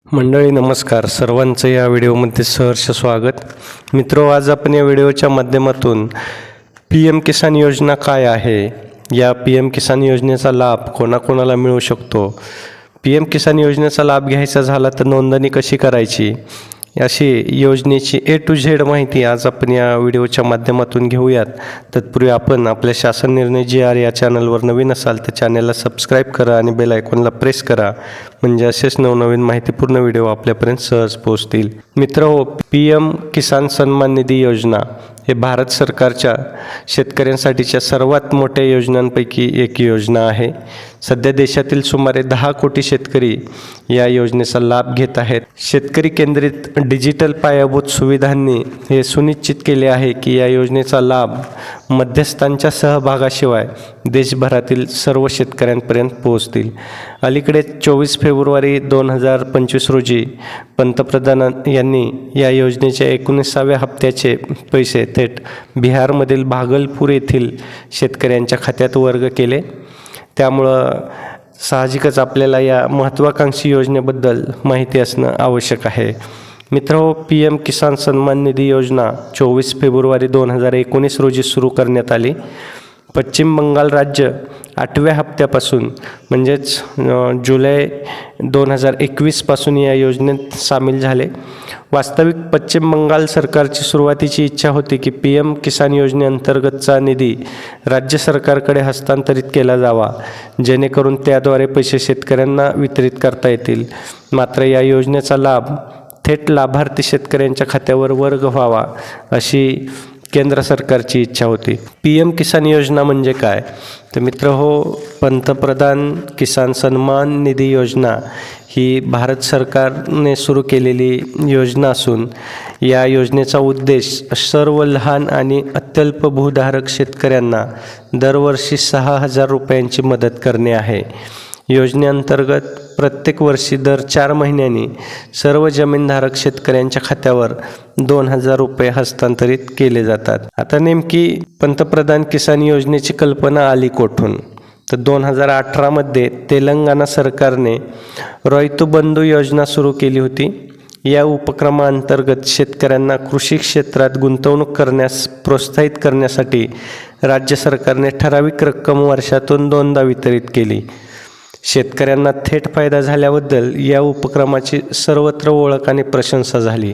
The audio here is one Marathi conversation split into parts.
मंडळी नमस्कार. सर्वांचं या व्हिडिओमध्ये सहर्ष स्वागत. मित्रो, आज आपण या व्हिडिओच्या माध्यमातून पी एम किसान योजना काय आहे, या पी एम किसान योजनेचा लाभ कोणाकोणाला मिळू शकतो, पी एम किसान योजनेचा लाभ घ्यायचा झाला तर नोंदणी कशी करायची, अशी योजनेची ए टू झेड माहिती आज आपण या व्हिडिओच्या माध्यमातून घेऊयात. तत्पूर्वी आपण आपल्या शासन निर्णय GR या चॅनलवर नवीन असाल तर चॅनलला सबस्क्राईब करा आणि बेल आयकॉनला प्रेस करा, म्हणजे असेच नवनवीन माहितीपूर्ण व्हिडिओ आपल्यापर्यंत सहज पोहोचतील. मित्रहो, पी एम किसान सन्मान निधी योजना हे भारत सरकारच्या शेतकऱ्यांसाठीच्या सर्वात मोठ्या योजनांपैकी एक योजना आहे. सध्या देशातील सुमारे 10 कोटी शेतकरी या योजनेचा लाभ घेत आहेत. शेतकरी केंद्रित डिजिटल पायाभूत सुविधांनी हे सुनिश्चित केले आहे की या योजनेचा लाभ मध्यस्थांच्या सहभागाशिवाय देशभरातील सर्व शेतकऱ्यांपर्यंत पोहोचतील. अलीकडे 24 फेब्रुवारी 2025 रोजी पंतप्रधान यांनी या योजनेच्या 19व्या हप्त्याचे पैसे थेट बिहारमधील भागलपूर येथील शेतकऱ्यांच्या खात्यात वर्ग केले. त्यामुळं साहजिकच आपल्याला या महत्त्वाकांक्षी योजनेबद्दल माहिती असणं आवश्यक आहे. मित्रहो, पी एम किसान सन्मान निधी योजना 24 फेब्रुवारी 2019 रोजी सुरू करण्यात आली. पश्चिम बंगाल राज्य 8व्या हप्त्यापासून म्हणजेच जुलै 2021 पासून या योजनेत सामील झाले. वास्तविक पश्चिम बंगाल सरकारची सुरुवातीची इच्छा होती की पी एम किसान योजनेअंतर्गतचा निधी राज्य सरकारकडे हस्तांतरित केला जावा, जेणेकरून त्याद्वारे पैसे शेतकऱ्यांना वितरित करता येतील. मात्र या योजनेचा लाभ थेट लाभार्थी शेतकऱ्यांच्या खात्यावर वर्ग व्हावा, अशी केंद्र सरकारची इच्छा होती. पी एम किसान योजना म्हणजे काय तर मित्रहो, पंतप्रधान किसान सन्मान निधी योजना ही भारत सरकारने सुरू केलेली योजना असून या योजनेचा उद्देश सर्व लहान आणि अत्यल्प भूधारक शेतकऱ्यांना दरवर्षी 6,000 रुपयांची मदत करणे आहे. योजनेअंतर्गत प्रत्येक वर्षी दर 4 महिन्यांनी सर्व जमीनधारक शेतकऱ्यांच्या खात्यावर 2,000 रुपये हस्तांतरित केले जातात. आता नेमकी पंतप्रधान किसान योजनेची कल्पना आली कोठून तर 2018मध्ये तेलंगणा सरकारने रैतू बंधू योजना सुरू केली होती. या उपक्रमाअंतर्गत शेतकऱ्यांना कृषी क्षेत्रात गुंतवणूक करण्यास प्रोत्साहित करण्यासाठी राज्य सरकारने ठराविक रक्कम वर्षातून 2दा वितरित केली. शेतकऱ्यांना थेट फायदा झाल्याबद्दल या उपक्रमाची सर्वत्र ओळख आणि प्रशंसा झाली.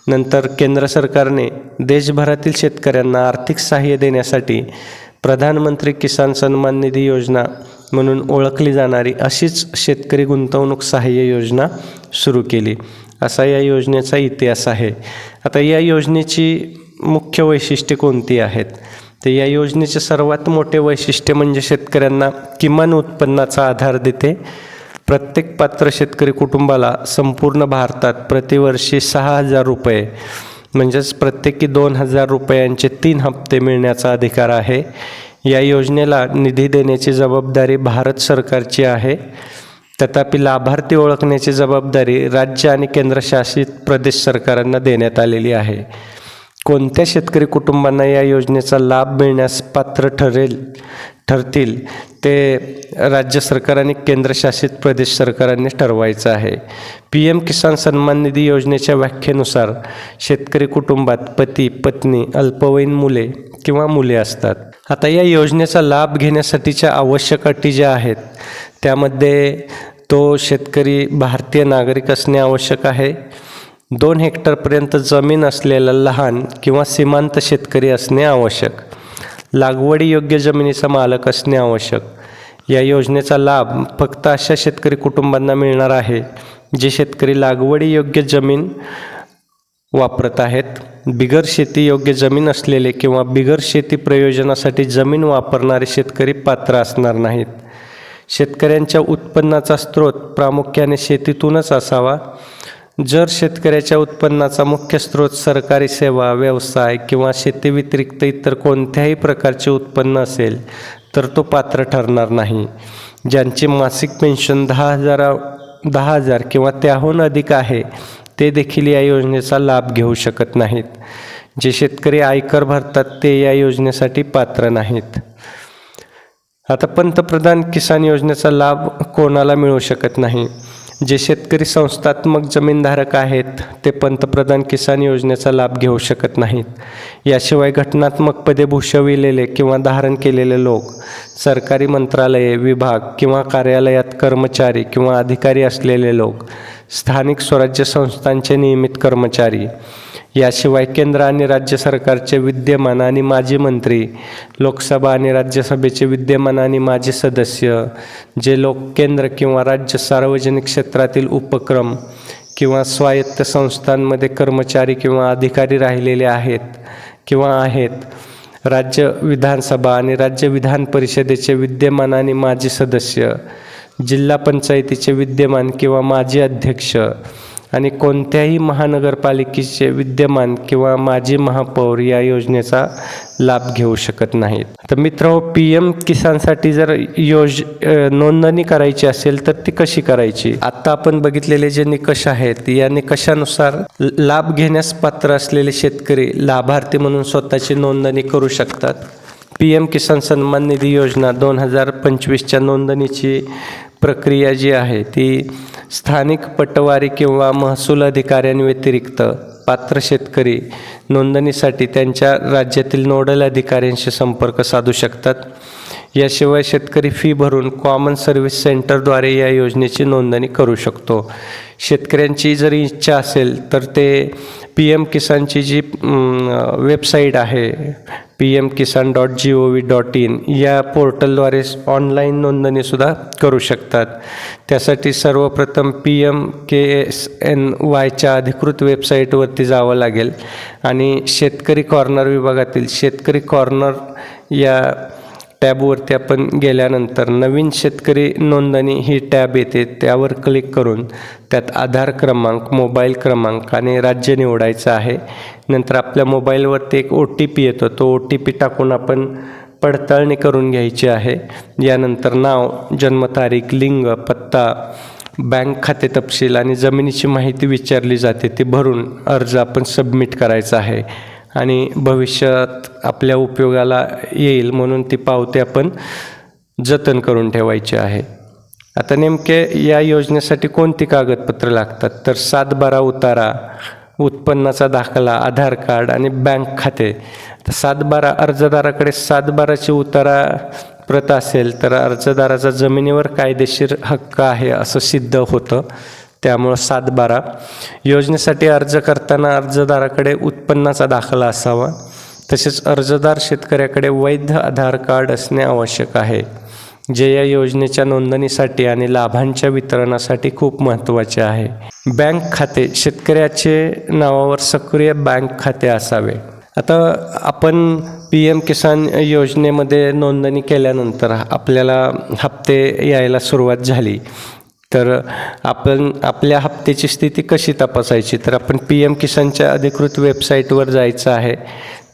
नंतर केंद्र सरकारने देशभरातील शेतकऱ्यांना आर्थिक सहाय्य देण्यासाठी प्रधानमंत्री किसान सन्मान निधी योजना म्हणून ओळखली जाणारी अशीच शेतकरी गुंतवणूक सहाय्य योजना सुरू केली. असा या योजनेचा इतिहास आहे. आता या योजनेची मुख्य वैशिष्ट्ये कोणती आहेत तर या योजनेचे सर्वात मोठे वैशिष्ट्य म्हणजे शेतकऱ्यांना किमान उत्पन्नाचा आधार देते. प्रत्येक पात्र शेतकरी कुटुंबाला संपूर्ण भारतात प्रतिवर्षी 6,000 रुपये म्हणजेच प्रत्येकी 2,000 रुपयांचे 3 हप्ते मिळण्याचा अधिकार आहे. या योजनेला निधी देण्याची जबाबदारी भारत सरकारची आहे. तथापि लाभार्थी ओळखण्याची जबाबदारी राज्य आणि केंद्रशासित प्रदेश सरकारांना देण्यात आलेली आहे. कोणत्या शेतकरी कुटुंबांना या योजनेचा लाभ मिळण्यास पात्र ठरतील ते राज्य सरकार आणि केंद्रशासित प्रदेश सरकारांनी ठरवायचं आहे. पी एम किसान सन्मान निधी योजनेच्या व्याख्येनुसार शेतकरी कुटुंबात पती, पत्नी, अल्पवयीन मुले किंवा मुले असतात. आता या योजनेचा लाभ घेण्यासाठीच्या आवश्यक अटी ज्या आहेत त्यामध्ये तो शेतकरी भारतीय नागरिक असणे आवश्यक आहे. 2 हेक्टरपर्यंत जमीन असलेला लहान किंवा सीमांत शेतकरी असणे आवश्यक. लागवडी योग्य जमिनीचा मालक असणे आवश्यक. या योजनेचा लाभ फक्त अशा शेतकरी कुटुंबांना मिळणार आहे जे शेतकरी लागवडी योग्य जमीन वापरत आहेत. बिगर शेती योग्य जमीन असलेले किंवा बिगर शेती प्रयोजनासाठी जमीन वापरणारे शेतकरी पात्र असणार नाहीत. शेतकऱ्यांच्या उत्पन्नाचा स्रोत प्रामुख्याने शेतीतूनच असावा. जर शेतकऱ्याच्या उत्पन्नाचा मुख्य स्रोत सरकारी सेवा, व्यवसाय किंवा शेतीव्यतिरिक्त इतर कोणत्याही प्रकारचे उत्पन्न असेल तर तो पात्र ठरणार नाही. ज्यांची मासिक पेन्शन 10,000 किंवा त्याहून अधिक आहे ते देखील या योजनेचा लाभ घेऊ शकत नाहीत. जे शेतकरी आयकर भरतात ते या योजनेसाठी पात्र नाहीत. आता पंतप्रधान किसान योजनेचा लाभ कोणाला मिळू शकत नाही जे शेतकरी संस्थात्मक जमीनधारक आहेत ते पंतप्रधान किसान योजनेचा लाभ घेऊ शकत नाहीत. याशिवाय घटनात्मक पदे भूषविलेले किंवा धारण केलेले लोक, सरकारी मंत्रालये, विभाग किंवा कार्यालयात कर्मचारी किंवा अधिकारी असलेले लोक, स्थानिक स्वराज्य संस्थांचे नियमित कर्मचारी, याशिवाय केंद्र आणि राज्य सरकारचे विद्यमान आणि माजी मंत्री, लोकसभा आणि राज्यसभेचे विद्यमान आणि माजी सदस्य, जे लोक केंद्र किंवा राज्य सार्वजनिक क्षेत्रातील उपक्रम किंवा स्वायत्त संस्थांमध्ये कर्मचारी किंवा अधिकारी राहिलेले आहेत, राज्य विधानसभा आणि राज्य विधान परिषदेचे विद्यमान आणि माजी सदस्य, जिल्हा पंचायतीचे विद्यमान किंवा माजी अध्यक्ष आणि कोणत्याही महानगरपालिकेचे विद्यमान किंवा माजी महापौर या योजनेचा लाभ घेऊ शकत नाहीत. तर मित्रांनो, PM किसानसाठी जर नोंदणी करायची असेल तर ती कशी करायची? आत्ता आपण बघितलेले जे निकष आहेत या निकषानुसार लाभ घेण्यास पात्र असलेले शेतकरी लाभार्थी म्हणून स्वतःची नोंदणी करू शकतात. PM किसान सन्मान निधी योजना 2025च्या नोंदणीची प्रक्रिया जी आहे ती स्थानिक पटवारी किंवा महसूल अधिकाऱ्यांव्यतिरिक्त पात्र शेतकरी नोंदणीसाठी त्यांच्या राज्यातील नोडल अधिकाऱ्यांशी संपर्क साधू शकतात. याशिवाय शेतकरी फी भरून कॉमन सर्व्हिस सेंटरद्वारे या योजनेची नोंदणी करू शकतो. शेतकऱ्यांची जर इच्छा असेल तर ते PM किसानची जी वेबसाईट आहे pmkisan.gov.in या पोर्टलद्वारे ऑनलाईन नोंदणीसुद्धा करू शकतात. त्यासाठी सर्वप्रथम PMKSNYच्या अधिकृत वेबसाईटवरती जावं लागेल आणि शेतकरी कॉर्नर विभागातील शेतकरी कॉर्नर या टॅबवरती आपण गेल्यानंतर नवीन शेतकरी नोंदणी ही टॅब येते. त्यावर क्लिक करून त्यात आधार क्रमांक, मोबाईल क्रमांक आणि राज्य निवडायचं आहे. नंतर आपल्या मोबाईलवरती एक OTP येतो. तो OTP टाकून आपण पडताळणी करून घ्यायची आहे. यानंतर नाव, जन्मतारीख, लिंग, पत्ता, बँक खाते तपशील आणि जमिनीची माहिती विचारली जाते. ती भरून अर्ज आपण सबमिट करायचा आहे आणि भविष्यात आपल्या उपयोगाला येईल म्हणून ती पावती आपण जतन करून ठेवायची आहे. आता नेमके या योजनेसाठी कोणती कागदपत्र लागतात तर 7/12 उतारा, उत्पन्नाचा दाखला, आधार कार्ड आणि बँक खाते. 7/12 अर्जदाराकडे 7/12ची उतारा प्रत असेल तर अर्जदाराचा जमिनीवर कायदेशीर हक्क आहे असं सिद्ध होतं. त्यामुळं 7/12 योजनेसाठी अर्ज करताना अर्जदाराकडे उत्पन्नाचा दाखला असावा. तसेच अर्जदार शेतकऱ्याकडे वैध आधार कार्ड असणे आवश्यक आहे, जे या योजनेच्या नोंदणीसाठी आणि लाभांच्या वितरणासाठी खूप महत्त्वाचे आहे. बँक खाते, शेतकऱ्याचे नावावर सक्रिय बँक खाते असावे. आता आपण PM किसान योजनेमध्ये नोंदणी केल्यानंतर आपल्याला हप्ते यायला सुरुवात झाली तर आपण आपल्या हप्त्याची स्थिती कशी तपासायची तर आपण PM किसानच्या अधिकृत वेबसाईटवर जायचं आहे.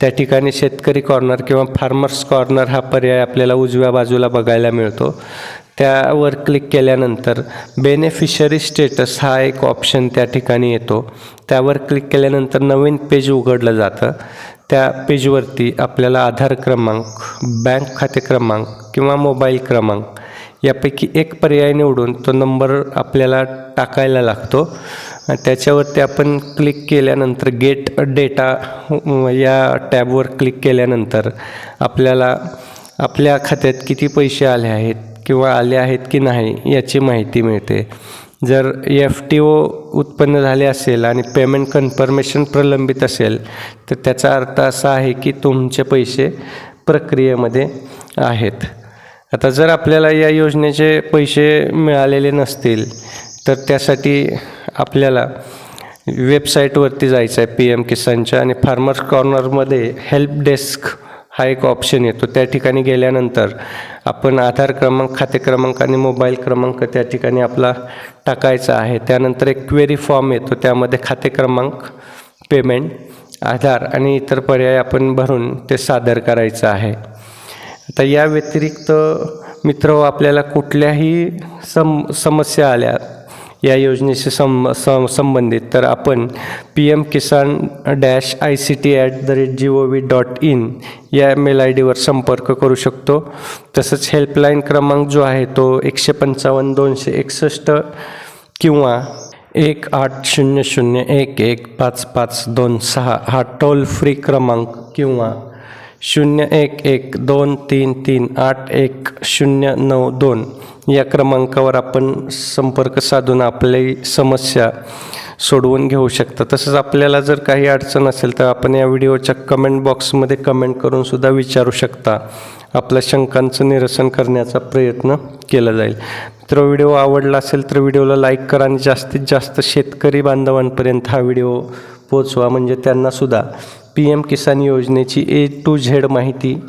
त्या ठिकाणी शेतकरी कॉर्नर किंवा फार्मर्स कॉर्नर हा पर्याय आपल्याला उजव्या बाजूला बघायला मिळतो. त्यावर क्लिक केल्यानंतर बेनिफिशरी स्टेटस हा एक ऑप्शन त्या ठिकाणी येतो. त्यावर क्लिक केल्यानंतर नवीन पेज उघडलं जातं. त्या पेजवरती आपल्याला आधार क्रमांक, बँक खाते क्रमांक किंवा मोबाईल क्रमांक यापैकी एक पर्याय निवडून तो नंबर आपल्याला टाकायला लागतो. त्याच्यावरती आपण क्लिक केल्यानंतर गेट डेटा या टॅबवर क्लिक केल्यानंतर आपल्याला आपल्या खात्यात किती पैसे आले आहेत किंवा आले आहेत की नाही याची माहिती मिळते. जर FTO उत्पन्न झाले असेल आणि पेमेंट कन्फर्मेशन प्रलंबित असेल तर त्याचा अर्थ असा आहे की तुमचे पैसे प्रक्रियेमध्ये आहेत. आता जर आपल्याला या योजनेचे पैसे मिळालेले नसतील तर त्यासाठी आपल्याला वेबसाईटवरती जायचं आहे PM किसानच्या आणि फार्मर्स कॉर्नरमध्ये हेल्प डेस्क हा एक ऑप्शन येतो. त्या ठिकाणी गेल्यानंतर आपण आधार क्रमांक, खाते क्रमांक आणि मोबाईल क्रमांक त्या ठिकाणी आपला टाकायचा आहे. त्यानंतर एक क्वेरी फॉर्म येतो. त्यामध्ये खाते क्रमांक, पेमेंट, आधार आणि इतर पर्याय आपण भरून ते सादर करायचं आहे. आता या व्यतिरिक्त मित्र आपल्याला कुठल्याही समस्या आल्या या योजनेशी संबंधित तर आपण pmkisan-ict@gov.in या मेल ID वर संपर्क करू शकतो. तसंच हेल्पलाईन क्रमांक जो आहे तो 155 261 किंवा 1800115526 हा टोल फ्री क्रमांक किंवा 011233811092 या क्रमांकावर आपण संपर्क साधून आपली समस्या सोडवून घेऊ शकता। तसंच आपल्याला जर काही अडचण असेल तर आपण या व्हिडिओच्या कमेंट बॉक्समध्ये कमेंट करून सुद्धा विचारू शकता। आपल्या शंकांचं निरसन करण्याचा प्रयत्न केला जाईल। तर व्हिडिओ आवडला असेल तर व्हिडिओला लाईक करा आणि जास्तीत जास्त शेतकरी बांधवांपर्यंत हा व्हिडिओ पोचवा, म्हणजे त्यांनासुद्धा PM किसान योजनेची A to Z माहिती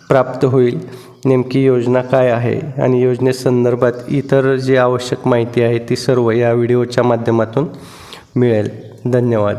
प्राप्त होईल। नेमकी योजना काय आहे आणि योजनेसंदर्भात इतर जी आवश्यक माहिती आहे ती सर्व या व्हिडिओच्या माध्यमातून मिळेल। धन्यवाद।